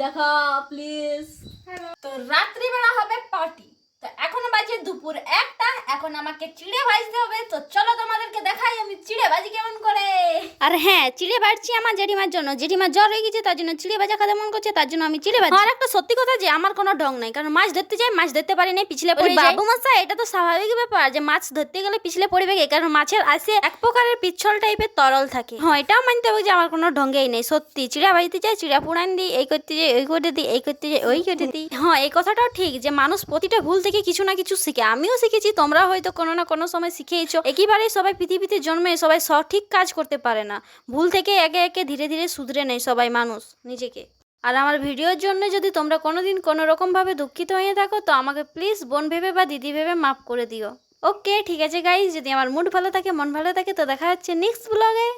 দেখা প্লিজ। তো রাত্রিবেলা হবে পার্টি। তো এখন বাজে দুপুর 1টা, এখন আমাকে চিড়ে ভাজতে হবে। তো চলো তোমাদেরকে দেখাই আমি চিড়ে ভাজি কেমন করে। আর হ্যাঁ, চিড়ে ভাজছি আমার জেঠিমার জন্য। জেঠিমার জ্বর হয়ে গেছে, তার জন্য চিড়ে ভাজা খেতে মন করছে, তার জন্য আমি চিড়ে ভাজি। আর একটা সত্যি কথা যে আমার কোনো ঢং নাই, কারণ মাছ ধরতে যাই মাছ ধরতে পারি না, পিছলে পড়ে যাই। বাবু মশাই, এটা তো স্বাভাবিক ব্যাপার যে মাছ ধরতে গেলে পিছলে পড়বে, কারণ মাছের আসে এক প্রকারের পিছল টাইপের তরল থাকে। হ্যাঁ, এটাও মানতে হবে যে আমার কোনো ঢঙ্গেই নেই। সত্যি চিড়া ভাজতে চাই, চিড়া পুরান দিই, এই করতে যাই ওই করে দিই, এই করতে যাই ওই করে দিই। হ্যাঁ, এই কথাটাও ঠিক যে মানুষ প্রতিটা ভুল থেকে কিছু না কিছু শিখে। আমিও শিখেছি, তোমরা হয়তো কোনো না কোনো সময় শিখেইছো। একেবারেই সবাই পৃথিবীতে জন্মে সবাই সঠিক কাজ করতে পারে না। ভুল থেকে একে একে ধীরে ধীরে শুধরে নেয় সবাই মানুষ নিজেকে। আর আমার ভিডিওর জন্য যদি তোমরা কোনোদিন কোনো রকমভাবে দুঃখিত হয়ে থাকো, তো আমাকে প্লিজ বোন ভেবে বা দিদি ভেবে মাফ করে দিও। ওকে, ঠিক আছে গাইজ, যদি আমার মুড ভালো থাকে, মন ভালো থাকে, তো দেখা হচ্ছে নেক্সট ব্লগে।